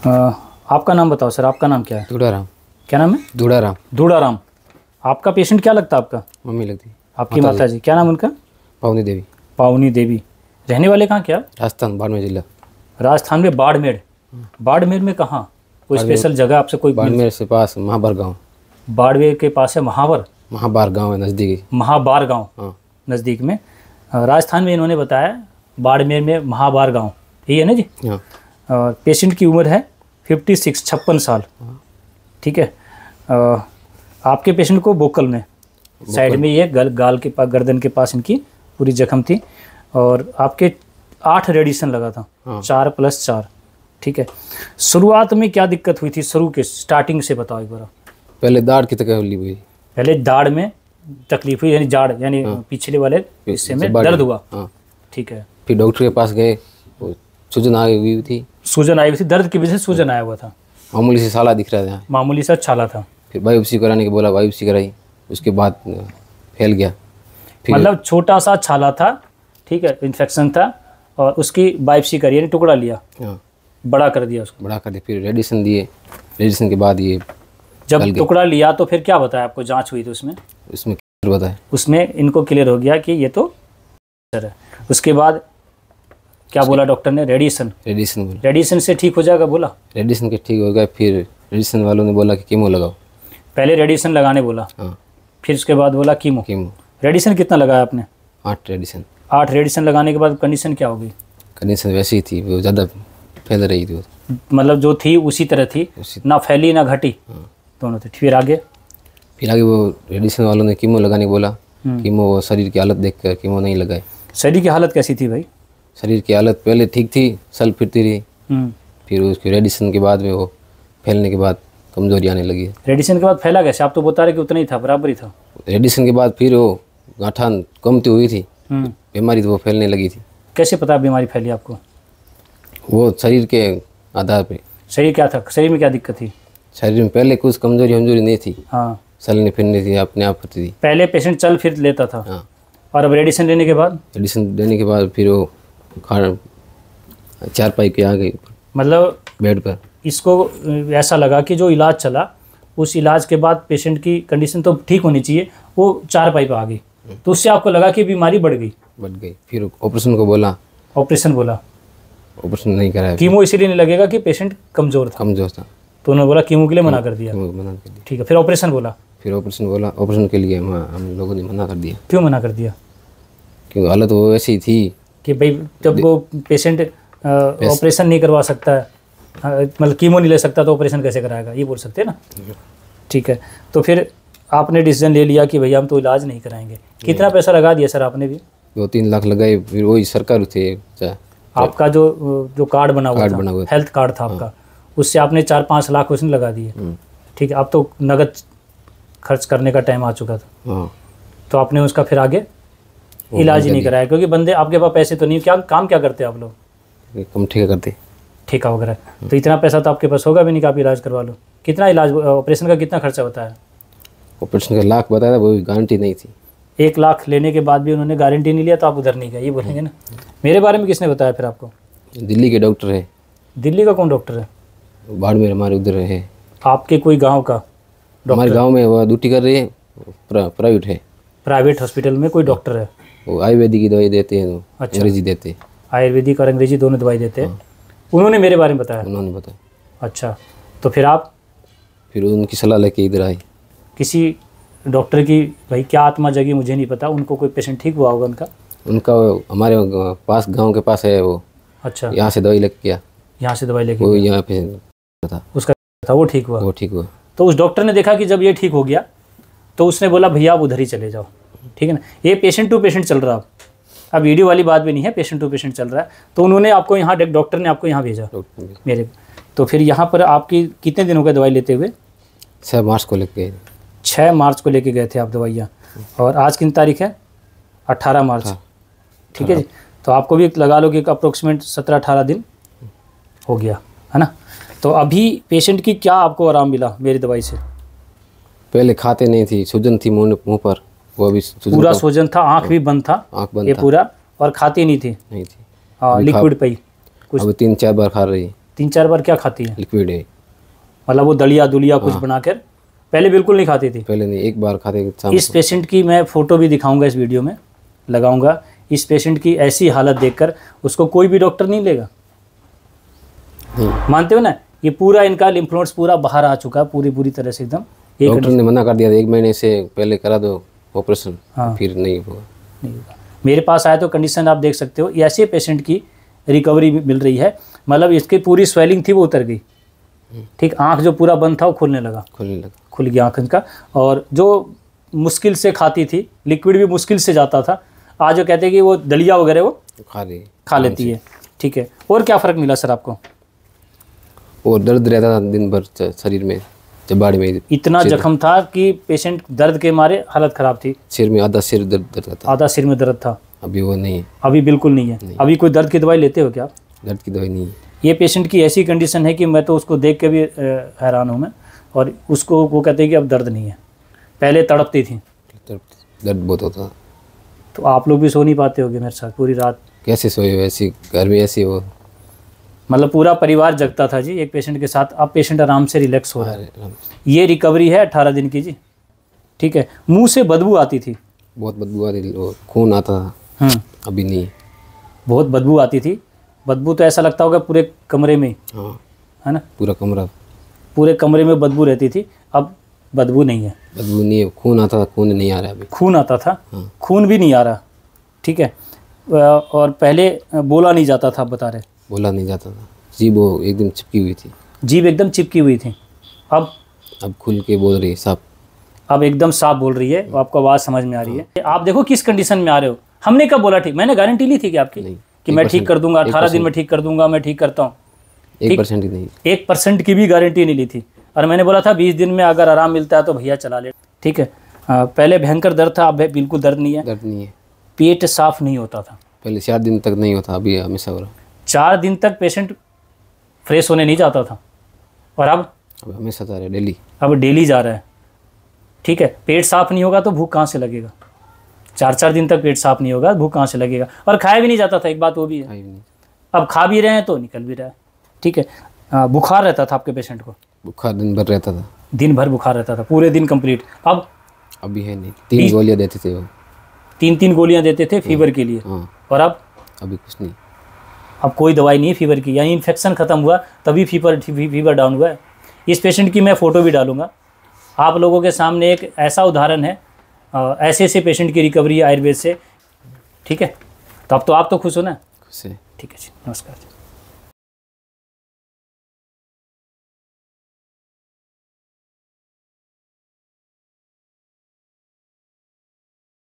आपका नाम बताओ सर, आपका नाम क्या है? धूड़ाराम। क्या नाम है? धूड़ाराम। धूड़ाराम। आपका पेशेंट क्या लगता है आपका? मम्मी लगती। आपकी माता जी, क्या नाम उनका? पावनी देवी। पावनी देवी। रहने वाले कहाँ क्या? राजस्थान, बाड़मेर जिला। राजस्थान में बाड़मेर। बाड़मेर में कहाँ? कोई स्पेशल जगह आपसे कोई? बाड़मेर से पास महाबार गांव। बाड़मेर के पास है महाबार गांव है, नज़दीक। महाबार गांव। हाँ, नज़दीक में। राजस्थान में इन्होंने बताया बाड़मेर में महाबार गांव, यही है ना जी? हाँ। पेशेंट की उम्र है 56 साल। ठीक है। आपके पेशेंट को बोकल में, साइड में ये गाल के पास, गर्दन के पास इनकी पूरी जख्म थी और आपके 8 रेडिएशन लगा था। 4+4। ठीक है। शुरुआत में क्या दिक्कत हुई थी? शुरू के स्टार्टिंग से बताओ एक बार। पहले दाढ़ की तकलीफ हुई। पहले दाढ़ में तकलीफ हुई, यानी जाड़, यानी पिछले वाले हिस्से में दर्द हुआ। हाँ। ठीक है। फिर डॉक्टर के पास गए, सूजन आई हुई थी। सूजन आई हुई थी, दर्द की वजह से सूजन आया हुआ था। मामूली से साला दिख रहा था। मामूली सा छाला था। फिर बायोप्सी कराने के बोला, बायोप्सी कराई, उसके बाद फैल गया। मतलब छोटा सा छाला था, ठीक है, इन्फेक्शन था, और उसकी बायोप्सी करी, यानी टुकड़ा लिया। हाँ। बड़ा कर दिया उसको। बड़ा कर दिया, फिर रेडिएशन दिए। रेडिएशन के बाद ये जब टुकड़ा लिया तो फिर क्या बताया आपको? जांच हुई तो उसमें क्लियर बताया। उसमें इनको क्लियर हो गया कि ये तो सर है। उसके बाद क्या बोला डॉक्टर ने? रेडिएशन बोला। रेडिएशन से ठीक हो जाएगा बोला? रेडिएशन के ठीक हो गया। फिर रेडिएशन वालों ने बोला कि कीमो लगाओ। पहले रेडिएशन लगाने बोला। हाँ। फिर उसके बाद बोला कीमो। रेडिएशन कितना लगाया आपने? 8 रेडिएशन। 8 रेडिएशन लगाने के बाद कंडीशन क्या हो गई? कंडीशन वैसी ही थी, वो ज़्यादा फैल रही थी। मतलब जो थी उसी तरह थी, ना फैली ना घटी। हाँ। दोनों थे। फिर आगे वो रेडिएशन वालों ने कीमो लगाने को बोला। कीमो, वो शरीर की हालत देखकर कीमो नहीं लगाए। शरीर की हालत कैसी थी भाई? शरीर की हालत पहले ठीक थी, सल फिरती रही। फिर उसके रेडिएशन के बाद में वो फैलने के बाद कमजोरी आने लगी। रेडिएशन के बाद फैला कैसे? आप तो बता रहे कि उतना ही था, बराबर ही था। रेडिएशन के बाद फिर वो गांठा कमती हुई थी, बीमारी तो वो फैलने लगी थी। कैसे पता बीमारी फैली आपको? वो शरीर के आधार पे। शरीर क्या था? शरीर में क्या दिक्कत थी? शरीर में पहले कुछ कमजोरी नहीं थी। हाँ। चलने फिरने थी, अपने आप होती थी। पहले पेशेंट चल फिर लेता था। हाँ। और अब रेडिएशन लेने के बाद? रेडिएशन देने के बाद फिर वो चारपाई के आ गई, मतलब बेड पर। इसको ऐसा लगा कि जो इलाज चला, उस इलाज के बाद पेशेंट की कंडीशन तो ठीक होनी चाहिए, वो चारपाई पर आ गई, तो उससे आपको लगा कि बीमारी बढ़ गई। फिर ऑपरेशन को बोला। ऑपरेशन बोला? ऑपरेशन नहीं कराया। कीमो इसीलिए नहीं लगेगा कि पेशेंट कमजोर था। तो उन्होंने बोला कीमो के लिए मना कर दिया। ठीक है। फिर ऑपरेशन बोला? ऑपरेशन के लिए हम लोगों ने मना कर दिया। क्यों मना कर दिया? क्योंकि हालत वो ऐसी ही थी कि भाई जब वो पेशेंट ऑपरेशन नहीं करवा सकता है, मतलब कीमो नहीं ले सकता, तो ऑपरेशन कैसे कराएगा, ये बोल सकते हैं ना। ठीक है। तो फिर आपने डिसीजन ले लिया कि भैया हम तो इलाज नहीं कराएंगे। कितना पैसा लगा दिया सर आपने भी? 2-3 लाख लगाए। फिर वही सरकार थे, आपका जो कार्ड बना हुआ था, हेल्थ कार्ड था आपका, उससे आपने 4-5 लाख उसने लगा दिए। ठीक है। अब तो नगद खर्च करने का टाइम आ चुका था। तो आपने उसका फिर आगे इलाज ही नहीं कराया, क्योंकि बंदे आपके पास पैसे तो नहीं। क्या काम क्या करते हैं आप लोग? कम ठेका करते, ठेका वगैरह। तो इतना पैसा तो आपके पास होगा भी नहीं कि आप इलाज करवा लो। कितना इलाज, ऑपरेशन का कितना खर्चा होता है? ऑपरेशन का 1 लाख बताया था, वो गारंटी नहीं थी। 1 लाख लेने के बाद भी उन्होंने गारंटी नहीं लिया, तो आप उधर नहीं गए, ये बोलेंगे ना। मेरे बारे में किसने बताया फिर आपको? दिल्ली के डॉक्टर है। दिल्ली का कौन डॉक्टर है? बाड़मेर हमारे उधर है। आपके कोई गाँव का? हमारे गाँव में वो ड्यूटी कर रही है, प्राइवेट है। प्राइवेट हॉस्पिटल में कोई डॉक्टर है? वो आयुर्वेदिक की दवाई देते हैं। अच्छा। अंग्रेजी देते हैं। आयुर्वेदिक और अंग्रेजी दोनों दवाई देते हैं। उन्होंने मेरे बारे में बताया? उन्होंने बताया। अच्छा। तो फिर आप उनकी सलाह लेके इधर आए। किसी डॉक्टर की भाई क्या आत्मा जगी मुझे नहीं पता, उनको कोई पेशेंट ठीक हुआ होगा उनका हमारे पास, गांव के पास है वो। अच्छा। यहाँ से दवाई लेके गया। यहाँ से दवाई लेके वो यहाँ पे था, उसका था, वो ठीक हुआ। तो उस डॉक्टर ने देखा कि जब ये ठीक हो गया, तो उसने बोला भैया आप उधर ही चले जाओ। ठीक है ना। ये पेशेंट टू पेशेंट चल रहा, अब वीडियो वाली बात भी नहीं है, पेशेंट टू पेशेंट चल रहा है। तो उन्होंने आपको यहाँ, डॉक्टर ने आपको यहाँ भेजा मेरे। तो फिर यहाँ पर आपकी कितने दिन हो गए दवाई लेते हुए? 6 मार्च को लेके गए। 6 मार्च को लेके गए थे आप दवाइयाँ, और आज कितनी तारीख है? 18 मार्च। ठीक है जी। तो आपको भी लगा लो कि अप्रोक्सीमेट 17-18 दिन हो गया है ना। तो अभी पेशेंट की क्या आपको आराम मिला मेरी दवाई से? पहले खाते नहीं थी, सूजन थी मुंह पर, वो अभी पूरा सूजन था, आँख भी बंद था, आँख बंद ये पूरा, और खाती नहीं थी। हाँ, लिक्विड पे ही कुछ। अब 3-4 बार खा रही है। 3-4 बार क्या खाती है? लिक्विड है। मतलब वो दलिया दुलिया कुछ बनाकर पहले बिल्कुल नहीं खाती थी? पहले नहीं, एक बार खाते शाम इस पेशेंट की मैं फ़ोटो भी दिखाऊंगा, इस वीडियो में लगाऊंगा। इस पेशेंट की ऐसी हालत देखकर उसको कोई भी डॉक्टर नहीं लेगा, मानते हो ना? ये पूरा इनका लिम्फ नोड्स पूरा बाहर आ चुका है पूरी तरह से एकदम। डॉक्टर ने मना कर दिया 1 महीने से पहले करा दो ऑपरेशन। हाँ। फिर नहीं हुआ। मेरे पास आया तो कंडीशन आप देख सकते हो, ऐसे पेशेंट की रिकवरी मिल रही है। मतलब इसकी पूरी स्वेलिंग थी वो उतर गई, ठीक, आंख जो पूरा बंद था वो खुलने लगा, खुल गया आंख का। और जो मुश्किल से खाती थी, लिक्विड भी मुश्किल से जाता था, आज वो कहते हैं कि वो दलिया वगैरह वो खा लेती है। ठीक है, और क्या फ़र्क मिला सर आपको? और दर्द रहता था दिन भर शरीर में, जबाड़ी में इतना जख्म था कि पेशेंट दर्द के मारे हालत ख़राब थी। सिर में आधा सिर दर्द था। आधा सिर में दर्द था। अभी वो नहीं है। अभी बिल्कुल नहीं है। अभी कोई दर्द की दवाई लेते हो क्या आप? दर्द की दवाई नहीं है। ये पेशेंट की ऐसी कंडीशन है कि मैं तो उसको देख के भी हैरान हूँ मैं। और उसको वो कहते हैं कि अब दर्द नहीं है, पहले तड़पती थी, दर्द बहुत होता। तो आप लोग भी सो नहीं पाते होगे मेरे साथ पूरी रात? कैसे सोए? ऐसी घर में ऐसी हो, मतलब पूरा परिवार जगता था जी एक पेशेंट के साथ। अब पेशेंट आराम से रिलैक्स हो रहा है। ये रिकवरी है 18 दिन की जी। ठीक है, मुंह से बदबू आती थी, बहुत बदबू आती थी, खून आता था। अभी नहीं, बहुत बदबू आती थी। बदबू तो ऐसा लगता होगा पूरे कमरे में, हाँ, है ना? पूरे कमरे में बदबू रहती थी। अब बदबू नहीं है। बदबू नहीं है, खून आता था, खून नहीं आ रहा अभी। खून आता था, हाँ। खून भी नहीं आ रहा। ठीक है, और पहले बोला नहीं जाता था, बता रहे। बोला नहीं जाता था, जीभ एकदम चिपकी हुई थी। जीभ एकदम चिपकी हुई थी। अब खुल के बोल रही है साफ। अब एकदम साफ बोल रही है, आपको आवाज़ समझ में आ रही है। आप देखो किस कंडीशन में आ रहे हो। हमने कब बोला ठीक? मैंने गारंटी ली थी कि आपकी कि मैं ठीक कर दूंगा, 18 दिन में ठीक कर दूंगा, मैं ठीक करता हूँ। 1% की नहीं, 1% की भी गारंटी नहीं ली थी। और मैंने बोला था 20 दिन में अगर आराम मिलता है तो भैया चला ले। ठीक है, पहले भयंकर दर्द था, अब बिल्कुल दर्द नहीं है। दर्द नहीं है। पेट साफ नहीं होता था पहले, 4 दिन तक नहीं होता, अभी हमेशा हो रहा। 4 दिन तक पेशेंट फ्रेश होने नहीं जाता था, और अब हमेशा जा रहा है, डेली। अब डेली जा रहा है। ठीक है, पेट साफ नहीं होगा तो भूख कहाँ से लगेगा? 4 दिन तक पेट साफ नहीं होगा, भूख कहाँ से लगेगा? और खाया भी नहीं जाता था, एक बात वो भी है। अब खा भी रहे हैं तो निकल भी रहा है। ठीक है, बुखार रहता था आपके पेशेंट को? बुखार दिन भर रहता था, दिन भर बुखार रहता था, पूरे दिन कंप्लीट। अब अभी है नहीं। 3 गोलियां देते थे वो, 3 गोलियां देते थे फीवर के लिए। और अब अभी कुछ नहीं। अब कोई दवाई नहीं है फीवर की, यानी इन्फेक्शन ख़त्म हुआ तभी फीवर डाउन हुआ है। इस पेशेंट की मैं फ़ोटो भी डालूंगा आप लोगों के सामने। एक ऐसा उदाहरण है, ऐसे पेशेंट की रिकवरी आयुर्वेद से। ठीक है, तो अब तो आप तो खुश हो ना? खुश है। ठीक है जी, नमस्कार जी।